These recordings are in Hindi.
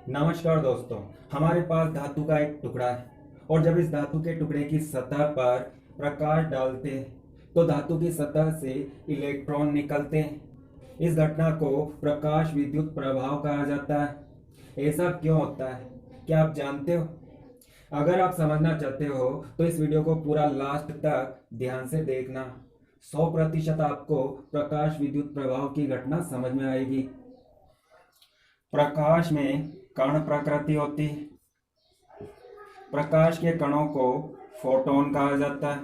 नमस्कार दोस्तों। हमारे पास धातु का एक टुकड़ा है और जब इस धातु के टुकड़े की सतह पर प्रकाश डालते हैं तो धातु की सतह से इलेक्ट्रॉन निकलते हैं। इस घटना को प्रकाश विद्युत प्रभाव कहा जाता है। ऐसा क्यों होता है, क्या आप जानते हो? अगर आप समझना चाहते हो तो इस वीडियो को पूरा लास्ट तक ध्यान से देखना। 100% आपको प्रकाश विद्युत प्रभाव की घटना समझ में आएगी। प्रकाश में कण प्रकृति होती है। प्रकाश के कणों को फोटोन कहा जाता है।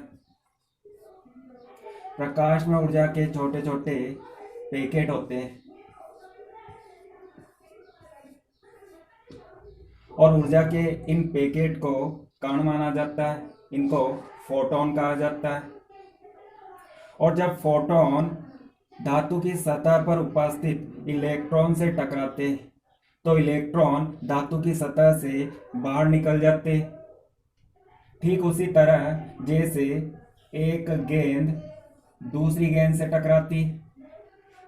प्रकाश में ऊर्जा के छोटे छोटे पैकेट होते हैं और ऊर्जा के इन पैकेट को कण माना जाता है। इनको फोटोन कहा जाता है। और जब फोटोन धातु की सतह पर उपस्थित इलेक्ट्रॉन से टकराते हैं तो इलेक्ट्रॉन धातु की सतह से बाहर निकल जाते। ठीक उसी तरह जैसे एक गेंद दूसरी गेंद से टकराती।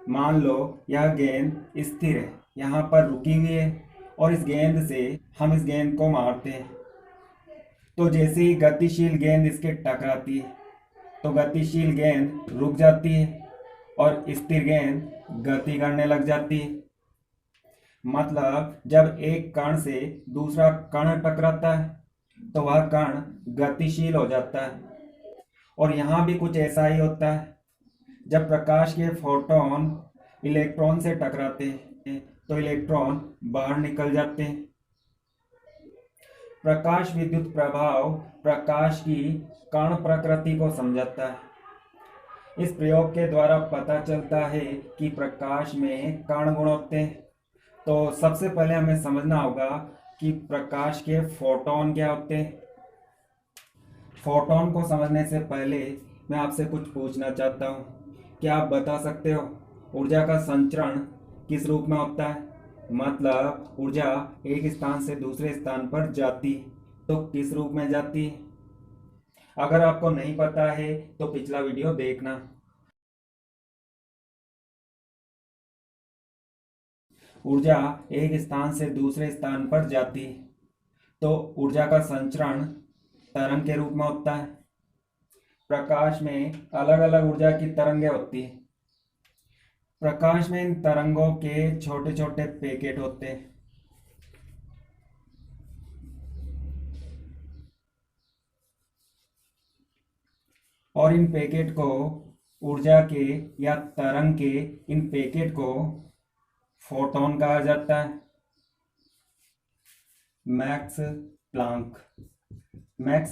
मान लो यह गेंद स्थिर है, यहाँ पर रुकी हुई है और इस गेंद से हम इस गेंद को मारते हैं तो जैसे ही गतिशील गेंद इसके टकराती है तो गतिशील गेंद रुक जाती है और स्थिर गेंद गति करने लग जाती है। मतलब जब एक कण से दूसरा कण टकराता है तो वह कण गतिशील हो जाता है। और यहाँ भी कुछ ऐसा ही होता है। जब प्रकाश के फोटोन इलेक्ट्रॉन से टकराते हैं तो इलेक्ट्रॉन बाहर निकल जाते हैं। प्रकाश विद्युत प्रभाव प्रकाश की कण प्रकृति को समझाता है। इस प्रयोग के द्वारा पता चलता है कि प्रकाश में कण गुण होते हैं। तो सबसे पहले हमें समझना होगा कि प्रकाश के फोटोन क्या होते हैं। फोटोन को समझने से पहले मैं आपसे कुछ पूछना चाहता हूँ। क्या आप बता सकते हो ऊर्जा का संचरण किस रूप में होता है? मतलब ऊर्जा एक स्थान से दूसरे स्थान पर जाती तो किस रूप में जाती? अगर आपको नहीं पता है तो पिछला वीडियो देखना। ऊर्जा एक स्थान से दूसरे स्थान पर जाती तो ऊर्जा का संचरण तरंग के रूप में होता है। प्रकाश में अलग अलग ऊर्जा की तरंगें होती है। प्रकाश में इन तरंगों के छोटे छोटे पैकेट होते हैं। और इन पैकेट को ऊर्जा के या तरंग के इन पैकेट को फोटोन कहा जाता है। मैक्स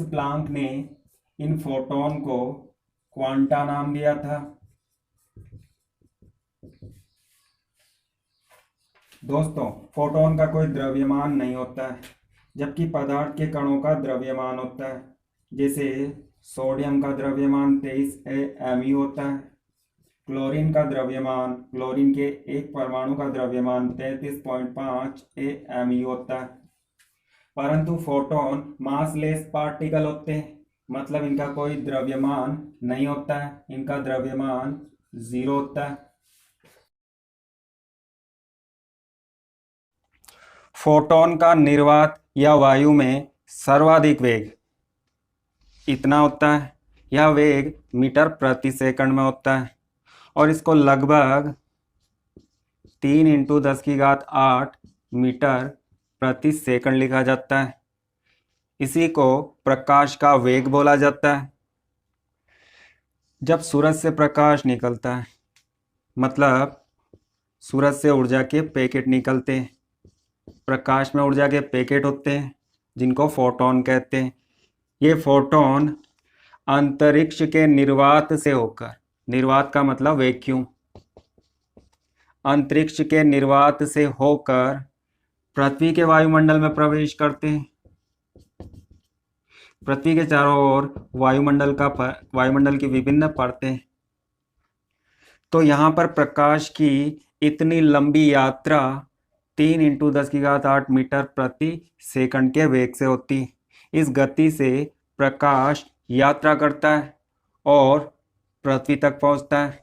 प्लांक ने इन फोटोन को क्वांटा नाम दिया था। दोस्तों, फोटोन का कोई द्रव्यमान नहीं होता है, जबकि पदार्थ के कणों का द्रव्यमान होता है। जैसे सोडियम का द्रव्यमान 23 MeV होता है। क्लोरीन का द्रव्यमान, क्लोरीन के एक परमाणु का द्रव्यमान 33.5 MeV होता है। परंतु फोटोन मासलेस पार्टिकल होते हैं, मतलब इनका कोई द्रव्यमान नहीं होता है। इनका द्रव्यमान 0 होता है। फोटोन का निर्वात या वायु में सर्वाधिक वेग इतना होता है। यह वेग मीटर प्रति सेकंड में होता है और इसको लगभग 3 × 10⁸ मीटर प्रति सेकंड लिखा जाता है। इसी को प्रकाश का वेग बोला जाता है। जब सूरज से प्रकाश निकलता है, मतलब सूरज से ऊर्जा के पैकेट निकलते हैं। प्रकाश में ऊर्जा के पैकेट होते हैं जिनको फोटोन कहते हैं। ये फोटोन अंतरिक्ष के निर्वात से होकर, निर्वात का मतलब वैक्यूम, अंतरिक्ष के निर्वात से होकर पृथ्वी के वायुमंडल में प्रवेश करते हैं। पृथ्वी के चारों ओर वायुमंडल की विभिन्न परतें। तो यहाँ पर प्रकाश की इतनी लंबी यात्रा 3 × 10⁸ मीटर प्रति सेकंड के वेग से होती। इस गति से प्रकाश यात्रा करता है और पृथ्वी तक पहुंचता है।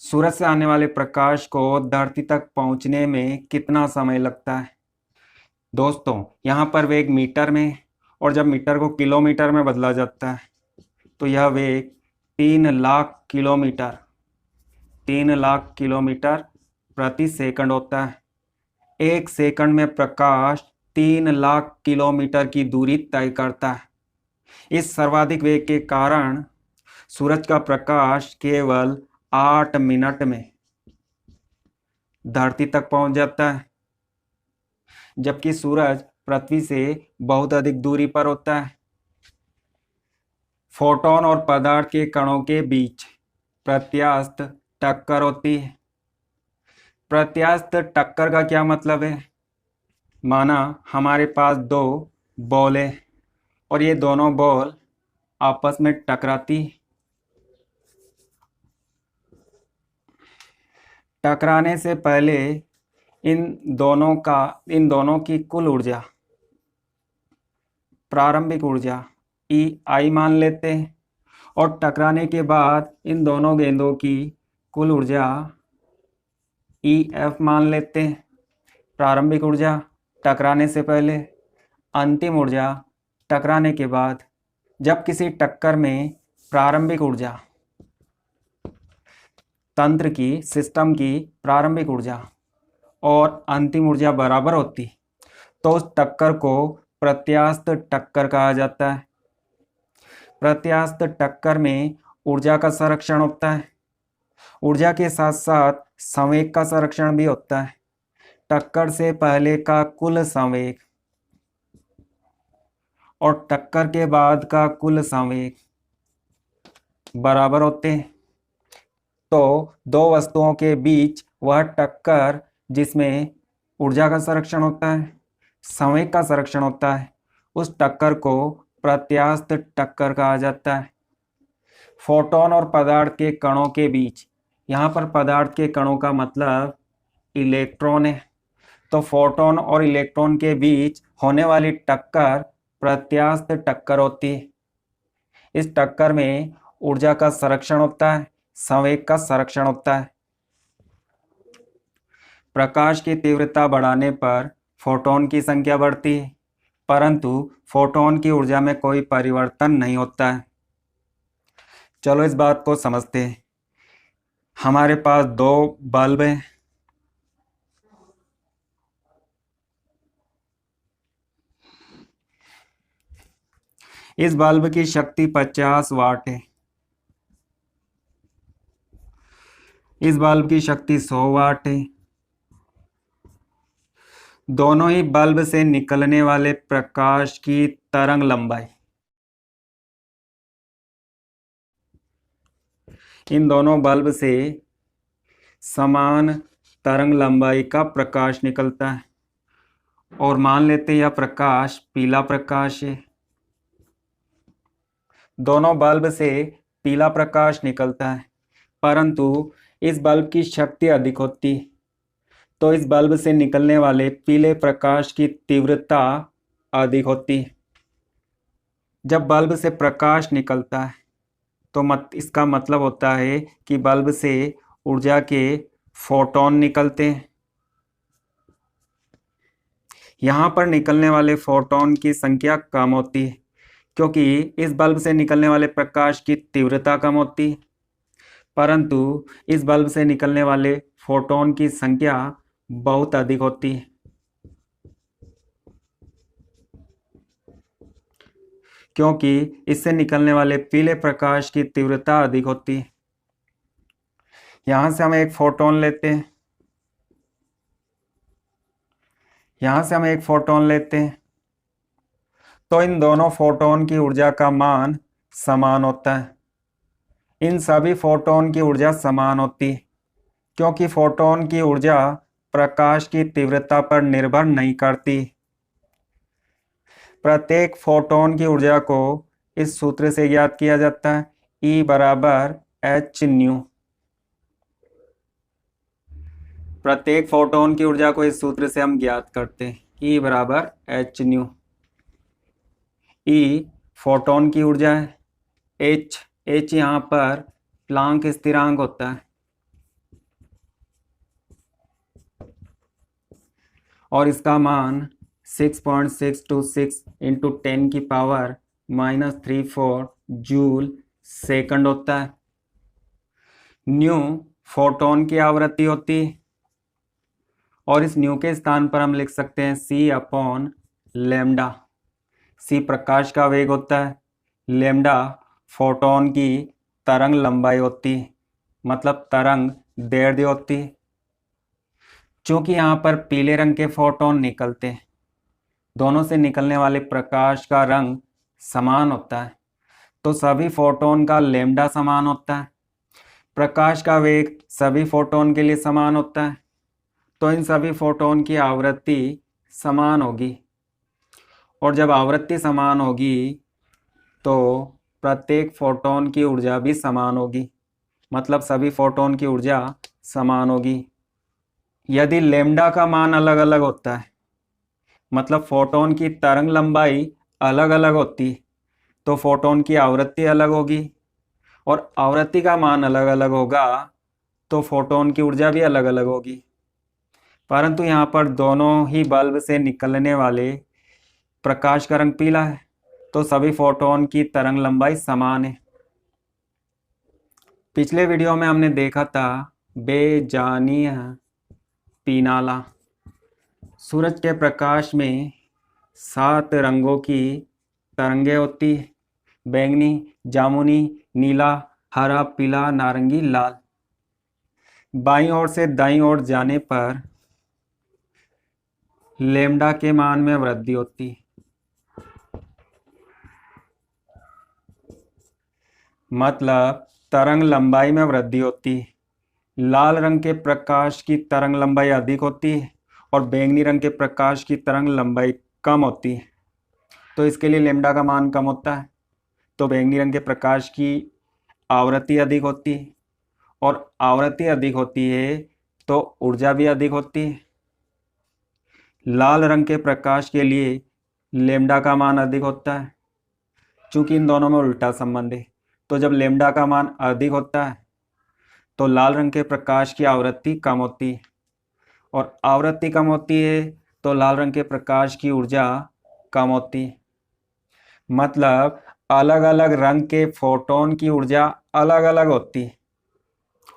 सूरज से आने वाले प्रकाश को धरती तक पहुंचने में कितना समय लगता है? दोस्तों यहाँ पर वेग मीटर में, और जब मीटर को किलोमीटर में बदला जाता है तो यह वेग 3 लाख किलोमीटर 3 लाख किलोमीटर प्रति सेकंड होता है। एक सेकंड में प्रकाश 3 लाख किलोमीटर की दूरी तय करता है। इस सर्वाधिक वेग के कारण सूरज का प्रकाश केवल 8 मिनट में धरती तक पहुंच जाता है, जबकि सूरज पृथ्वी से बहुत अधिक दूरी पर होता है। फोटोन और पदार्थ के कणों के बीच प्रत्यास्थ टक्कर होती है। प्रत्यास्थ टक्कर का क्या मतलब है? माना हमारे पास दो बॉल है और ये दोनों बॉल आपस में टकराती। टकराने से पहले इन दोनों की कुल ऊर्जा, प्रारंभिक ऊर्जा EI मान लेते हैं, और टकराने के बाद इन दोनों गेंदों की कुल ऊर्जा EF मान लेते हैं। प्रारंभिक ऊर्जा टकराने से पहले, अंतिम ऊर्जा टकराने के बाद। जब किसी टक्कर में प्रारंभिक ऊर्जा, तंत्र की, सिस्टम की प्रारंभिक ऊर्जा और अंतिम ऊर्जा बराबर होती तो उस टक्कर को प्रत्यास्थ टक्कर कहा जाता है। प्रत्यास्थ टक्कर में ऊर्जा का संरक्षण होता है। ऊर्जा के साथ साथ संवेग का संरक्षण भी होता है। टक्कर से पहले का कुल संवेग और टक्कर के बाद का कुल संवेग बराबर होते हैं। तो दो वस्तुओं के बीच वह टक्कर जिसमें ऊर्जा का संरक्षण होता है, संवेग का संरक्षण होता है, उस टक्कर को प्रत्यास्थ टक्कर कहा जाता है। फोटोन और पदार्थ के कणों के बीच, यहाँ पर पदार्थ के कणों का मतलब इलेक्ट्रॉन है, तो फोटोन और इलेक्ट्रॉन के बीच होने वाली टक्कर प्रत्यास्थ टक्कर होती है। इस टक्कर में ऊर्जा का संरक्षण होता है, संवेग का संरक्षण होता है। प्रकाश की तीव्रता बढ़ाने पर फोटोन की संख्या बढ़ती है, परंतु फोटोन की ऊर्जा में कोई परिवर्तन नहीं होता है। चलो इस बात को समझते हैं। हमारे पास दो बल्ब हैं। इस बल्ब की शक्ति 50 वाट है। इस बल्ब की शक्ति 100 वाट है। दोनों ही बल्ब से निकलने वाले प्रकाश की तरंग लंबाई, इन दोनों बल्ब से समान तरंग लंबाई का प्रकाश निकलता है, और मान लेते हैं यह प्रकाश पीला प्रकाश है। दोनों बल्ब से पीला प्रकाश निकलता है, परंतु इस बल्ब की शक्ति अधिक होती है, तो इस बल्ब से निकलने वाले पीले प्रकाश की तीव्रता अधिक होती है। जब बल्ब से प्रकाश निकलता है तो इसका मतलब होता है कि बल्ब से ऊर्जा के फोटोन निकलते हैं। यहाँ पर निकलने वाले फोटोन की संख्या कम होती है, क्योंकि इस बल्ब से निकलने वाले प्रकाश की तीव्रता कम होती है, परंतु इस बल्ब से निकलने वाले फोटोन की संख्या बहुत अधिक होती है, क्योंकि इससे निकलने वाले पीले प्रकाश की तीव्रता अधिक होती है। यहां से हम एक फोटोन लेते हैं। तो इन दोनों फोटोन की ऊर्जा का मान समान होता है। इन सभी फोटोन की ऊर्जा समान होती है, क्योंकि फोटोन की ऊर्जा प्रकाश की तीव्रता पर निर्भर नहीं करती। प्रत्येक फोटोन की ऊर्जा को इस सूत्र से ज्ञात किया जाता है, E बराबर h न्यू। प्रत्येक फोटोन की ऊर्जा को इस सूत्र से हम ज्ञात करते हैं, E बराबर h न्यू। E फोटोन की ऊर्जा है, h यहाँ पर प्लांक स्थिरांक होता है, और इसका मान 6.626 इंटू 10⁻⁻34 जूल सेकंड होता है। न्यू फोटोन की आवृत्ति होती है और इस न्यू के स्थान पर हम लिख सकते हैं c/λ। c प्रकाश का वेग होता है, लैम्डा फोटोन की तरंग लंबाई होती है, मतलब तरंग दैर्ध्य होती है। चूंकि यहाँ पर पीले रंग के फोटोन निकलते हैं, दोनों से निकलने वाले प्रकाश का रंग समान होता है, तो सभी फोटोन का लैम्डा समान होता है। प्रकाश का वेग सभी फोटोन के लिए समान होता है, तो इन सभी फोटोन की आवृत्ति समान होगी। और जब आवृत्ति समान होगी तो प्रत्येक फोटोन की ऊर्जा भी समान होगी, मतलब सभी फोटोन की ऊर्जा समान होगी। यदि लैम्डा का मान अलग अलग होता है, मतलब फोटोन की तरंग लंबाई अलग अलग होती, तो फोटोन की आवृत्ति अलग होगी, और आवृत्ति का मान अलग अलग होगा तो फोटोन की ऊर्जा भी अलग अलग होगी। परंतु यहाँ पर दोनों ही बल्ब से निकलने वाले प्रकाश का रंग पीला है, तो सभी फोटोन की तरंग लंबाई समान है। पिछले वीडियो में हमने देखा था बेजानीय पीनाला। सूरज के प्रकाश में 7 रंगों की तरंगें होती है, बैंगनी, जामुनी, नीला, हरा, पीला, नारंगी, लाल। बाईं ओर से दाईं ओर जाने पर लैम्डा के मान में वृद्धि होती है, मतलब तरंग लंबाई में वृद्धि होती है। लाल रंग के प्रकाश की तरंग लंबाई अधिक होती है और बैंगनी रंग के प्रकाश की तरंग लंबाई कम होती है, तो इसके लिए लैम्डा का मान कम होता है। तो बैंगनी रंग के प्रकाश की आवृत्ति अधिक होती है, और आवृत्ति अधिक होती है तो ऊर्जा भी अधिक होती है। लाल रंग के प्रकाश के लिए लैम्डा का मान अधिक होता है। चूंकि इन दोनों में उल्टा संबंध है, तो जब लैम्डा का मान अधिक होता है तो लाल रंग के प्रकाश की आवृत्ति कम होती है, और आवृत्ति कम होती है तो लाल रंग के प्रकाश की ऊर्जा कम होती है। मतलब अलग अलग रंग के फोटोन की ऊर्जा अलग अलग होती है,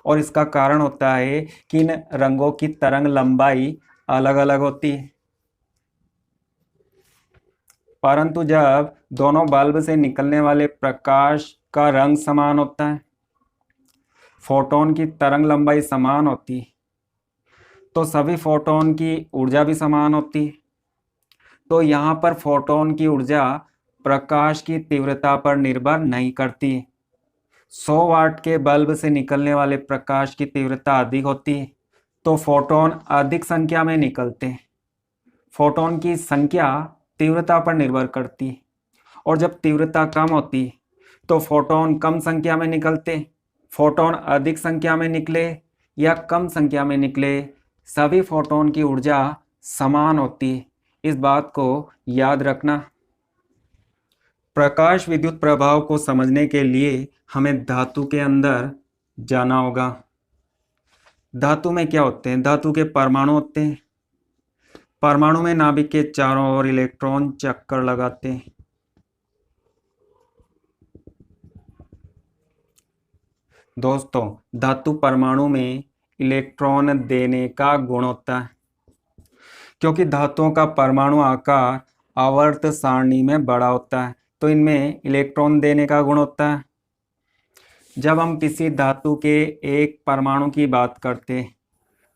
और इसका कारण होता है कि इन रंगों की तरंग लंबाई अलग अलग होती है। परंतु जब दोनों बल्ब से निकलने वाले प्रकाश का रंग समान होता है, फोटोन की तरंग लंबाई समान होती है, तो सभी फोटोन की ऊर्जा भी समान होती है। तो यहाँ पर फोटोन की ऊर्जा प्रकाश की तीव्रता पर निर्भर नहीं करती है। 100 वाट के बल्ब से निकलने वाले प्रकाश की तीव्रता अधिक होती है, तो फोटोन अधिक संख्या में निकलते हैं। फोटोन की संख्या तीव्रता पर निर्भर करती है, और जब तीव्रता कम होती है तो फोटोन कम संख्या में निकलते हैं। फोटोन अधिक संख्या में निकले या कम संख्या में निकले, सभी फोटोन की ऊर्जा समान होती है। इस बात को याद रखना। प्रकाश विद्युत प्रभाव को समझने के लिए हमें धातु के अंदर जाना होगा। धातु में क्या होते हैं? धातु के परमाणु होते हैं। परमाणु में नाभिक के चारों ओर इलेक्ट्रॉन चक्कर लगाते हैं। दोस्तों, धातु परमाणु में इलेक्ट्रॉन देने का गुण होता है, क्योंकि धातुओं का परमाणु आकार आवर्त सारणी में बड़ा होता है, तो इनमें इलेक्ट्रॉन देने का गुण होता है। जब हम किसी धातु के एक परमाणु की बात करते हैं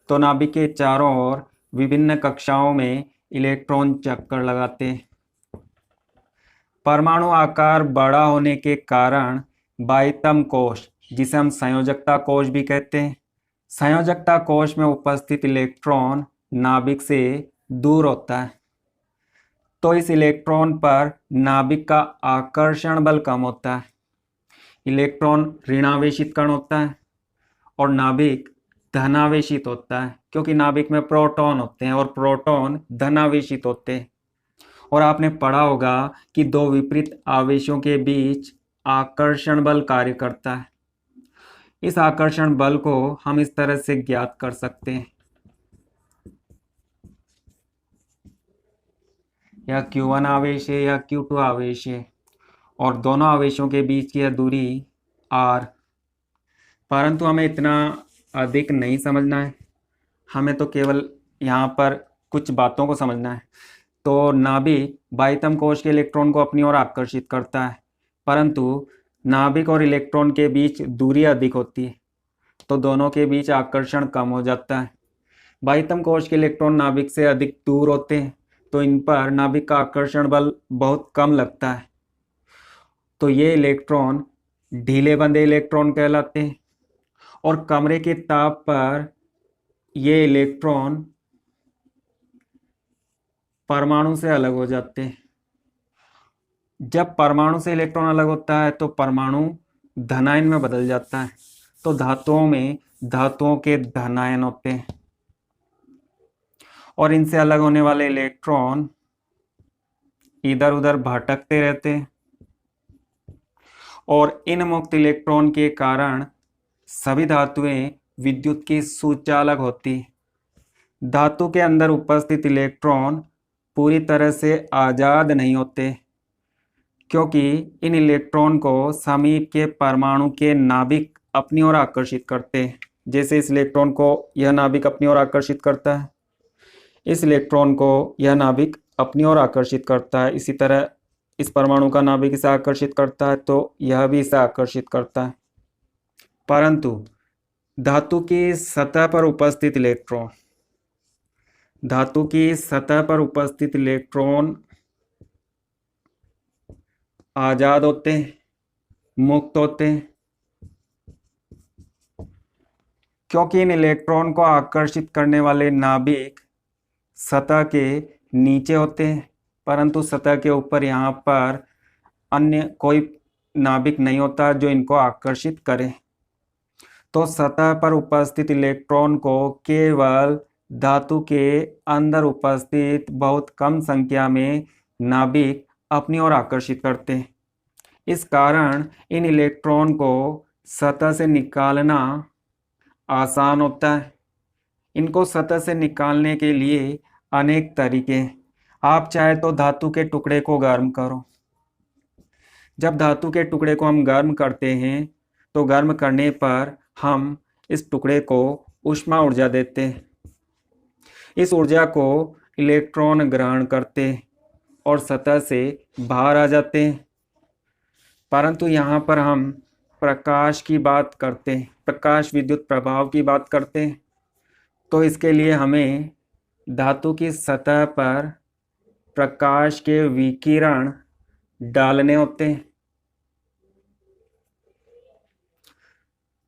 तो नाभिक के चारों ओर विभिन्न कक्षाओं में इलेक्ट्रॉन चक्कर लगाते हैं। परमाणु आकार बड़ा होने के कारण बाह्यतम कोश, जिसे हम संयोजकता कोश भी कहते हैं, संयोजकता कोश में उपस्थित इलेक्ट्रॉन नाभिक से दूर होता है, तो इस इलेक्ट्रॉन पर नाभिक का आकर्षण बल कम होता है। इलेक्ट्रॉन ऋणावेशित कण होता है और नाभिक धनावेशित होता है, क्योंकि नाभिक में प्रोटॉन होते हैं और प्रोटॉन धनावेशित होते हैं। और आपने पढ़ा होगा कि दो विपरीत आवेशों के बीच आकर्षण बल कार्य करता है। इस आकर्षण बल को हम इस तरह से ज्ञात कर सकते हैं। या Q1 आवेश है या Q2 आवेश है, और दोनों आवेशों के बीच की दूरी r। परंतु हमें इतना अधिक नहीं समझना है, हमें तो केवल यहाँ पर कुछ बातों को समझना है। तो नाभिक बाह्यतम कोश के इलेक्ट्रॉन को अपनी ओर आकर्षित करता है, परंतु नाभिक और इलेक्ट्रॉन के बीच दूरी अधिक होती है, तो दोनों के बीच आकर्षण कम हो जाता है। बाह्यतम कोश के इलेक्ट्रॉन नाभिक से अधिक दूर होते हैं, तो इन पर नाभिक का आकर्षण बल बहुत कम लगता है, तो ये इलेक्ट्रॉन ढीले बंधे इलेक्ट्रॉन कहलाते हैं। और कमरे के ताप पर ये इलेक्ट्रॉन परमाणु से अलग हो जाते हैं। जब परमाणु से इलेक्ट्रॉन अलग होता है तो परमाणु धनायन में बदल जाता है, तो धातुओं में धातुओं के धनायन होते हैं, और इनसे अलग होने वाले इलेक्ट्रॉन इधर उधर भटकते रहते हैं, और इन मुक्त इलेक्ट्रॉन के कारण सभी धातुएं विद्युत की सुचालक होती। धातु के अंदर उपस्थित इलेक्ट्रॉन पूरी तरह से आज़ाद नहीं होते, क्योंकि इन इलेक्ट्रॉन को समीप के परमाणु के नाभिक अपनी ओर आकर्षित करते हैं। जैसे इस इलेक्ट्रॉन को यह नाभिक अपनी ओर आकर्षित करता है, इस इलेक्ट्रॉन को यह नाभिक अपनी ओर आकर्षित करता है, इसी तरह इस परमाणु का नाभिक इसे आकर्षित करता है, तो यह भी इसे आकर्षित करता है। परंतु धातु की सतह पर उपस्थित इलेक्ट्रॉन, धातु की सतह पर उपस्थित इलेक्ट्रॉन आजाद होते हैं, मुक्त होते हैं, क्योंकि इन इलेक्ट्रॉन को आकर्षित करने वाले नाभिक सतह के नीचे होते हैं, परंतु सतह के ऊपर यहाँ पर अन्य कोई नाभिक नहीं होता जो इनको आकर्षित करे। तो सतह पर उपस्थित इलेक्ट्रॉन को केवल धातु के अंदर उपस्थित बहुत कम संख्या में नाभिक अपनी ओर आकर्षित करते हैं। इस कारण इन इलेक्ट्रॉन को सतह से निकालना आसान होता है। इनको सतह से निकालने के लिए अनेक तरीके हैं। आप चाहे तो धातु के टुकड़े को गर्म करो। जब धातु के टुकड़े को हम गर्म करते हैं तो गर्म करने पर हम इस टुकड़े को ऊष्मा ऊर्जा देते हैं। इस ऊर्जा को इलेक्ट्रॉन ग्रहण करते हैं और सतह से बाहर आ जाते हैं। परंतु यहाँ पर हम प्रकाश की बात करते हैं, प्रकाश विद्युत प्रभाव की बात करते हैं, तो इसके लिए हमें धातु की सतह पर प्रकाश के विकिरण डालने होते हैं।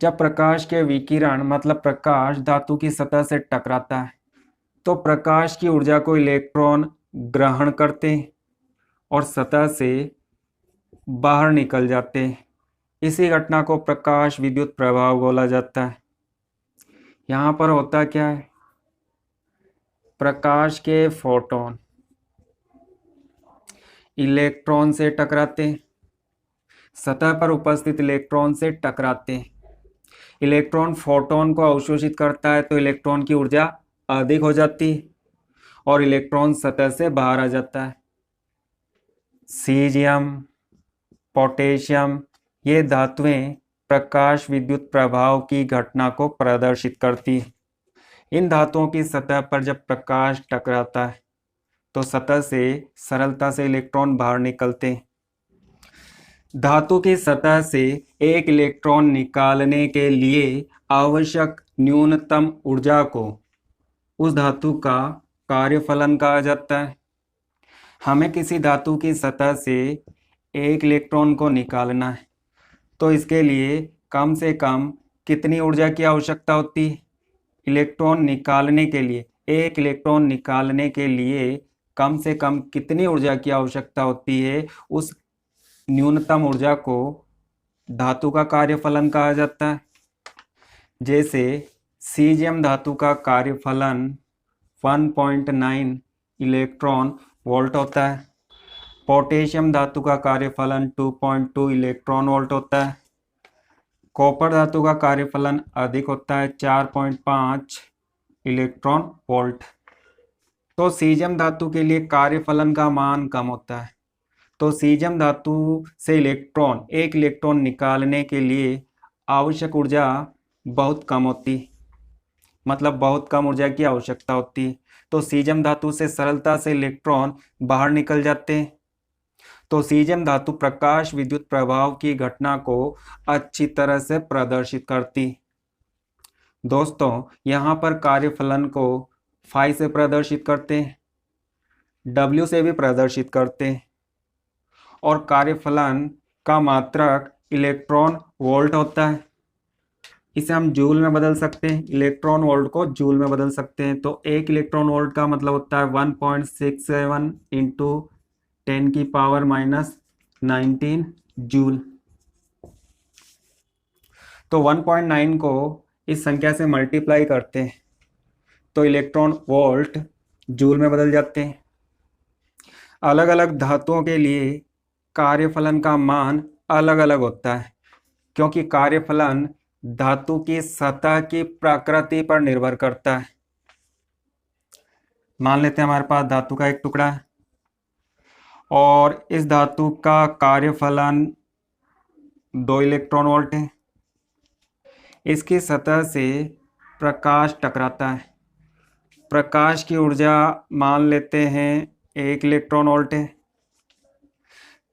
जब प्रकाश के विकिरण मतलब प्रकाश धातु की सतह से टकराता है तो प्रकाश की ऊर्जा को इलेक्ट्रॉन ग्रहण करते हैं और सतह से बाहर निकल जाते हैं। इसी घटना को प्रकाश विद्युत प्रभाव बोला जाता है। यहाँ पर होता क्या है, प्रकाश के फोटोन इलेक्ट्रॉन से टकराते हैं, सतह पर उपस्थित इलेक्ट्रॉन से टकराते हैं। इलेक्ट्रॉन फोटोन को अवशोषित करता है तो इलेक्ट्रॉन की ऊर्जा अधिक हो जाती है और इलेक्ट्रॉन सतह से बाहर आ जाता है। सीजियम, पोटेशियम ये धातुएं प्रकाश विद्युत प्रभाव की घटना को प्रदर्शित करती है। इन धातुओं की सतह पर जब प्रकाश टकराता है तो सतह से सरलता से इलेक्ट्रॉन बाहर निकलते हैं। धातु की सतह से एक इलेक्ट्रॉन निकालने के लिए आवश्यक न्यूनतम ऊर्जा को उस धातु का कार्यफलन कहा जाता है। हमें किसी धातु की सतह से एक इलेक्ट्रॉन को निकालना है तो इसके लिए कम से कम कितनी ऊर्जा की आवश्यकता होती है? इलेक्ट्रॉन निकालने के लिए, एक इलेक्ट्रॉन निकालने के लिए कम से कम कितनी ऊर्जा की आवश्यकता होती है? उस न्यूनतम ऊर्जा को धातु का कार्यफलन कहा जाता है। जैसे सीजियम धातु का कार्यफलन 1.9 इलेक्ट्रॉन वोल्ट होता है, पोटेशियम धातु का कार्यफलन 2.2 इलेक्ट्रॉन वोल्ट होता है, कॉपर धातु का कार्यफलन अधिक होता है 4.5 इलेक्ट्रॉन वोल्ट। तो सीजियम धातु के लिए कार्यफलन का मान कम होता है। तो सीजियम धातु से एक इलेक्ट्रॉन निकालने के लिए आवश्यक ऊर्जा बहुत कम होती, मतलब बहुत कम ऊर्जा की आवश्यकता होती। तो सीजियम धातु से सरलता से इलेक्ट्रॉन बाहर निकल जाते हैं। तो सीजियम धातु प्रकाश विद्युत प्रभाव की घटना को अच्छी तरह से प्रदर्शित करती। दोस्तों, यहाँ पर कार्यफलन को फाई से प्रदर्शित करते हैं, डब्ल्यू से भी प्रदर्शित करते हैं, और कार्यफलन का मात्रक इलेक्ट्रॉन वोल्ट होता है। इसे हम जूल में बदल सकते हैं, इलेक्ट्रॉन वोल्ट को जूल में बदल सकते हैं। तो एक इलेक्ट्रॉन वोल्ट का मतलब होता है 1.67 इंटू 10⁻⁻19 जूल। तो 1.9 को इस संख्या से मल्टीप्लाई करते हैं तो इलेक्ट्रॉन वोल्ट जूल में बदल जाते हैं। अलग अलग धातुओं के लिए कार्यफलन का मान अलग अलग होता है, क्योंकि कार्यफलन धातु की सतह की प्रकृति पर निर्भर करता है। मान लेते हैं हमारे पास धातु का एक टुकड़ा है और इस धातु का कार्यफलन 2 इलेक्ट्रॉन वोल्ट है। इसकी सतह से प्रकाश टकराता है। प्रकाश की ऊर्जा मान लेते हैं 1 इलेक्ट्रॉन वोल्ट है।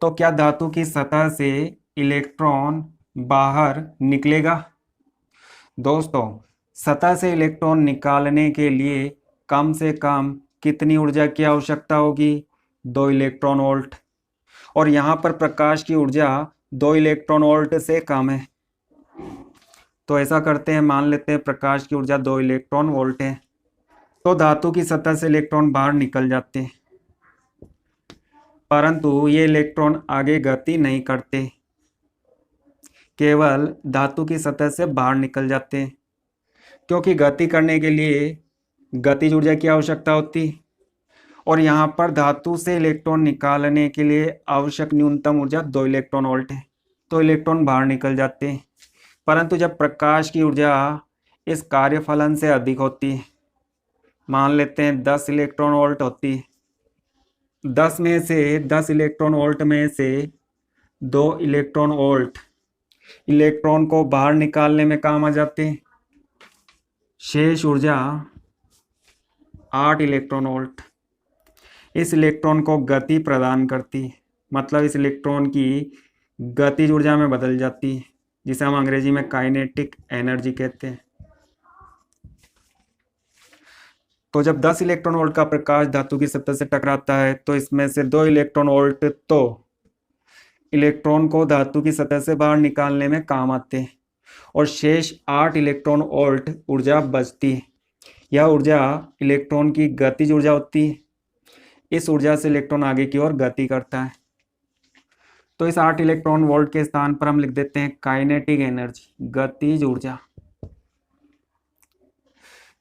तो क्या धातु की सतह से इलेक्ट्रॉन बाहर निकलेगा? दोस्तों, सतह से इलेक्ट्रॉन निकालने के लिए कम से कम कितनी ऊर्जा की आवश्यकता होगी? 2 इलेक्ट्रॉन वोल्ट। और यहाँ पर प्रकाश की ऊर्जा 2 इलेक्ट्रॉन वोल्ट से कम है। तो ऐसा करते हैं, मान लेते हैं प्रकाश की ऊर्जा 2 इलेक्ट्रॉन वोल्ट है। तो धातु की सतह से इलेक्ट्रॉन बाहर निकल जाते हैं, परंतु ये इलेक्ट्रॉन आगे गति नहीं करते, केवल धातु की सतह से बाहर निकल जाते हैं, क्योंकि गति करने के लिए गतिज ऊर्जा की आवश्यकता होती। और यहाँ पर धातु से इलेक्ट्रॉन निकालने के लिए आवश्यक न्यूनतम ऊर्जा 2 इलेक्ट्रॉन वोल्ट है। तो इलेक्ट्रॉन बाहर निकल जाते हैं, परंतु जब प्रकाश की ऊर्जा इस कार्यफलन से अधिक होती है, मान लेते हैं 10 इलेक्ट्रॉन वोल्ट होती है, 10 इलेक्ट्रॉन वोल्ट में से 2 इलेक्ट्रॉन वोल्ट इलेक्ट्रॉन को बाहर निकालने में काम आ जाते हैं। शेष ऊर्जा 8 इलेक्ट्रॉन वोल्ट इस इलेक्ट्रॉन को गति प्रदान करती है, मतलब इस इलेक्ट्रॉन की गतिज ऊर्जा में बदल जाती है, जिसे हम अंग्रेजी में काइनेटिक एनर्जी कहते हैं। तो जब 10 इलेक्ट्रॉन वोल्ट का प्रकाश धातु की सतह से टकराता है तो इसमें से 2 इलेक्ट्रॉन वोल्ट तो इलेक्ट्रॉन को धातु की सतह से बाहर निकालने में काम आते हैं, और शेष 8 इलेक्ट्रॉन वोल्ट ऊर्जा बचती है। यह ऊर्जा इलेक्ट्रॉन की गतिज ऊर्जा होती है। इस ऊर्जा से इलेक्ट्रॉन आगे की ओर गति करता है। तो इस 8 इलेक्ट्रॉन वोल्ट के स्थान पर हम लिख देते हैं काइनेटिक एनर्जी, गतिज ऊर्जा।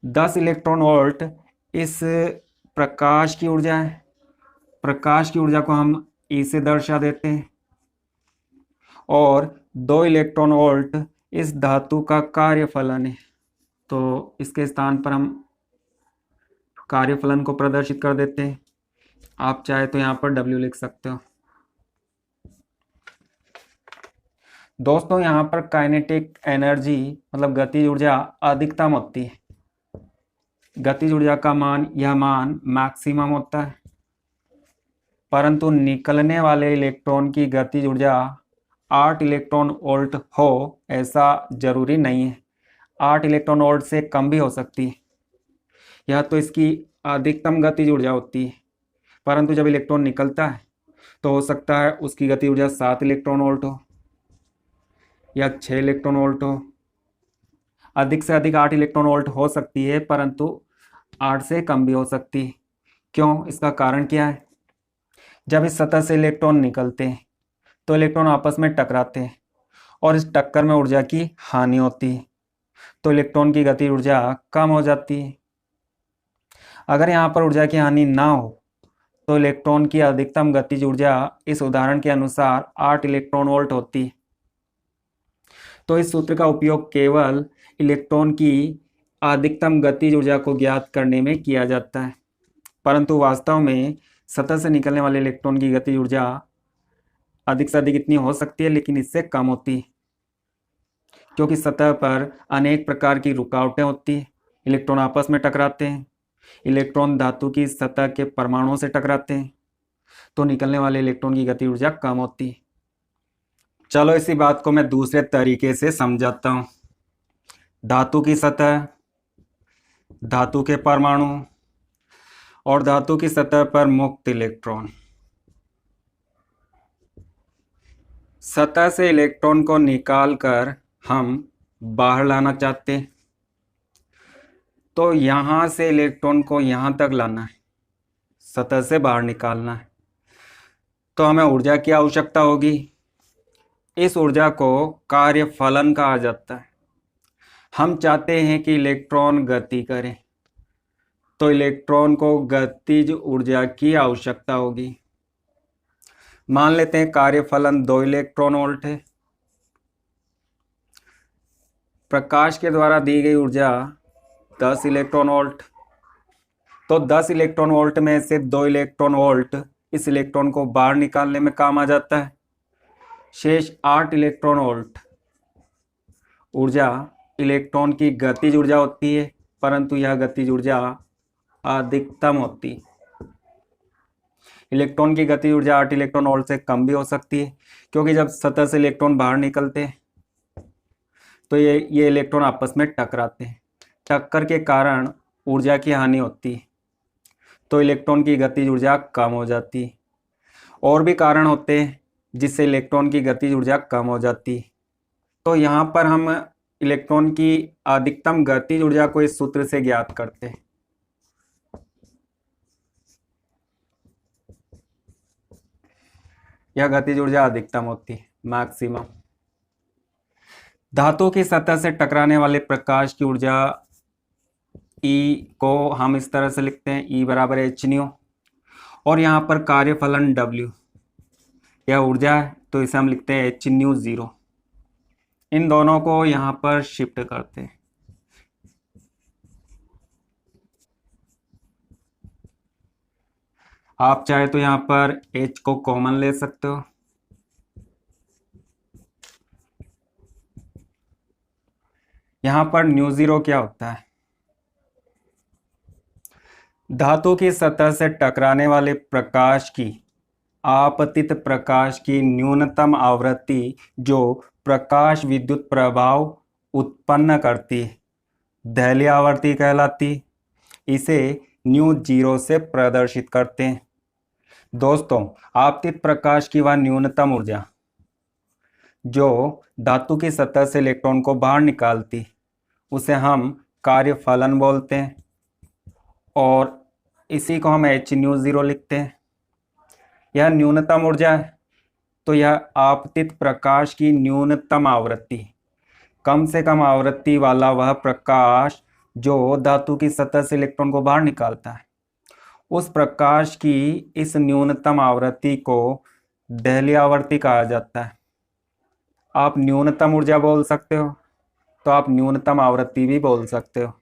10 इलेक्ट्रॉन वोल्ट इस प्रकाश की ऊर्जा है। प्रकाश की ऊर्जा को हम ई से दर्शा देते हैं, और 2 इलेक्ट्रॉन वोल्ट इस धातु का कार्यफलन है। तो इसके स्थान पर हम कार्यफलन को प्रदर्शित कर देते हैं। आप चाहे तो यहाँ पर W लिख सकते हो। दोस्तों, यहाँ पर काइनेटिक एनर्जी मतलब गतिज ऊर्जा अधिकतम होती है। गतिज ऊर्जा का मान, यह मान मैक्सिमम होता है, परंतु निकलने वाले इलेक्ट्रॉन की गतिज ऊर्जा 8 इलेक्ट्रॉन वोल्ट हो ऐसा जरूरी नहीं है। 8 इलेक्ट्रॉन वोल्ट से कम भी हो सकती है। यह तो इसकी अधिकतम गतिज ऊर्जा होती है, परंतु जब इलेक्ट्रॉन निकलता है तो हो सकता है उसकी गति ऊर्जा 7 इलेक्ट्रॉन वोल्ट हो या 6 इलेक्ट्रॉन वोल्ट हो। अधिक से अधिक 8 इलेक्ट्रॉन वोल्ट हो सकती है, परंतु 8 से कम भी हो सकती है। क्यों? इसका कारण क्या है? जब इस सतह से इलेक्ट्रॉन निकलते हैं तो इलेक्ट्रॉन आपस में टकराते हैं और इस टक्कर में ऊर्जा की हानि होती है, तो इलेक्ट्रॉन की गति ऊर्जा कम हो जाती है। अगर यहाँ पर ऊर्जा की हानि ना हो तो इलेक्ट्रॉन की अधिकतम गतिज ऊर्जा इस उदाहरण के अनुसार 8 इलेक्ट्रॉन वोल्ट होती है। तो इस सूत्र का उपयोग केवल इलेक्ट्रॉन की अधिकतम गतिज ऊर्जा को ज्ञात करने में किया जाता है। परंतु वास्तव में सतह से निकलने वाले इलेक्ट्रॉन की गतिज ऊर्जा अधिक से अधिक इतनी हो सकती है, लेकिन इससे कम होती है, क्योंकि सतह पर अनेक प्रकार की रुकावटें होती हैं। इलेक्ट्रॉन आपस में टकराते हैं, इलेक्ट्रॉन धातु की सतह के परमाणुओं से टकराते हैं, तो निकलने वाले इलेक्ट्रॉन की गति ऊर्जा कम होती है। चलो इसी बात को मैं दूसरे तरीके से समझाता हूँ। धातु की सतह, धातु के परमाणु और धातु की सतह पर मुक्त इलेक्ट्रॉन। सतह से इलेक्ट्रॉन को निकालकर हम बाहर लाना चाहते हैं, तो यहाँ से इलेक्ट्रॉन को यहाँ तक लाना है, सतह से बाहर निकालना है, तो हमें ऊर्जा की आवश्यकता होगी। इस ऊर्जा को कार्य फलन कहा जाता है। हम चाहते हैं कि इलेक्ट्रॉन गति करे, तो इलेक्ट्रॉन को गतिज ऊर्जा की आवश्यकता होगी। मान लेते हैं कार्य फलन 2 इलेक्ट्रॉन वोल्ट है। प्रकाश के द्वारा दी गई ऊर्जा 10 इलेक्ट्रॉन वोल्ट, तो 10 इलेक्ट्रॉन वोल्ट में से 2 इलेक्ट्रॉन वोल्ट इस इलेक्ट्रॉन को बाहर निकालने में काम आ जाता है। शेष 8 इलेक्ट्रॉन वोल्ट ऊर्जा इलेक्ट्रॉन की गतिज ऊर्जा होती है, परंतु यह गतिज ऊर्जा अधिकतम होती है। इलेक्ट्रॉन की गतिज ऊर्जा 8 इलेक्ट्रॉन वोल्ट से कम भी हो सकती है, क्योंकि जब सतह से इलेक्ट्रॉन बाहर निकलते हैं तो ये इलेक्ट्रॉन आपस में टकराते हैं। टक्कर के कारण ऊर्जा की हानि होती है, तो इलेक्ट्रॉन की गतिज ऊर्जा कम हो जाती है। और भी कारण होते हैं जिससे इलेक्ट्रॉन की गतिज ऊर्जा कम हो जाती है। तो यहाँ पर हम इलेक्ट्रॉन की अधिकतम गतिज ऊर्जा को इस सूत्र से ज्ञात करते हैं। यह गतिज ऊर्जा अधिकतम होती है, मैक्सिमम। धातु की सतह से टकराने वाले प्रकाश की ऊर्जा E को हम इस तरह से लिखते हैं, E बराबर h न्यू, और यहाँ पर कार्यफलन W यह ऊर्जा है, तो इसे हम लिखते हैं h न्यू 0। इन दोनों को यहाँ पर शिफ्ट करते हैं। आप चाहे तो यहाँ पर h को कॉमन ले सकते हो। यहाँ पर न्यू 0 क्या होता है? धातु की सतह से टकराने वाले प्रकाश की आपतित प्रकाश की न्यूनतम आवृत्ति जो प्रकाश विद्युत प्रभाव उत्पन्न करती है, दैलीय आवृत्ति कहलाती। इसे न्यू 0 से प्रदर्शित करते हैं। दोस्तों, आपतित प्रकाश की वह न्यूनतम ऊर्जा जो धातु की सतह से इलेक्ट्रॉन को बाहर निकालती, उसे हम कार्यफलन बोलते हैं, और इसी को हम h न्यू 0 लिखते हैं। यह न्यूनतम ऊर्जा है, तो यह आपतित प्रकाश की न्यूनतम आवृत्ति, कम से कम आवृत्ति वाला वह प्रकाश जो धातु की सतह से इलेक्ट्रॉन को बाहर निकालता है, उस प्रकाश की इस न्यूनतम आवृत्ति को दैलीय आवृत्ति कहा जाता है। आप न्यूनतम ऊर्जा बोल सकते हो, तो आप न्यूनतम आवृत्ति भी बोल सकते हो।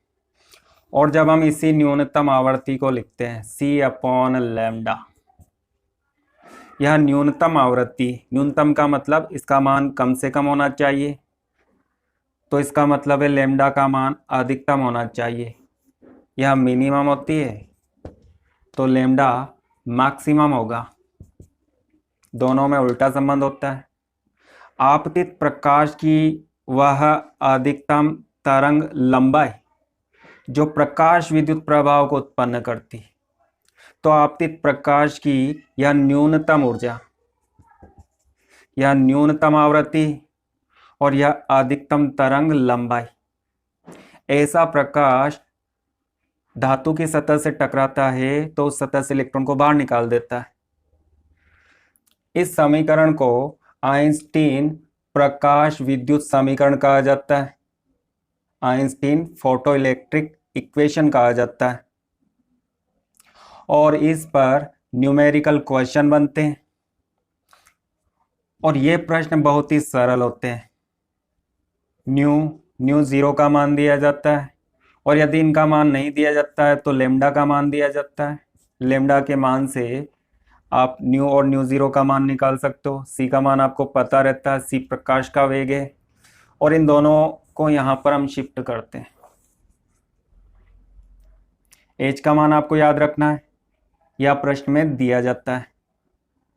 और जब हम इसी न्यूनतम आवृत्ति को लिखते हैं C/λ, यह न्यूनतम आवृत्ति, न्यूनतम का मतलब इसका मान कम से कम होना चाहिए, तो इसका मतलब है लैम्डा का मान अधिकतम होना चाहिए। यह मिनिमम होती है, तो लैम्डा मैक्सिमम होगा। दोनों में उल्टा संबंध होता है। आपतित प्रकाश की वह अधिकतम तरंग लंबाई जो प्रकाश विद्युत प्रभाव को उत्पन्न करती, तो आपतित प्रकाश की यह न्यूनतम ऊर्जा, यह न्यूनतम आवृत्ति और यह अधिकतम तरंग लंबाई, ऐसा प्रकाश धातु की सतह से टकराता है तो उस सतह से इलेक्ट्रॉन को बाहर निकाल देता है। इस समीकरण को आइंस्टीन प्रकाश विद्युत समीकरण कहा जाता है, आइंस्टीन फोटो इलेक्ट्रिक इक्वेशन कहा जाता है, और इस पर न्यूमेरिकल क्वेश्चन बनते हैं, और ये प्रश्न बहुत ही सरल होते हैं। न्यू 0 का मान दिया जाता है, और यदि इनका मान नहीं दिया जाता है तो लैम्डा का मान दिया जाता है। लेमडा के मान से आप न्यू और न्यू ज़ीरो का मान निकाल सकते हो। सी का मान आपको पता रहता है, सी प्रकाश का वेग है, और इन दोनों को यहाँ पर हम शिफ्ट करते हैं। एच का मान आपको याद रखना है, यह प्रश्न में दिया जाता है।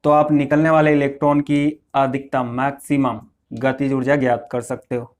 तो आप निकलने वाले इलेक्ट्रॉन की अधिकतम मैक्सिमम गतिज ऊर्जा ज्ञात कर सकते हो।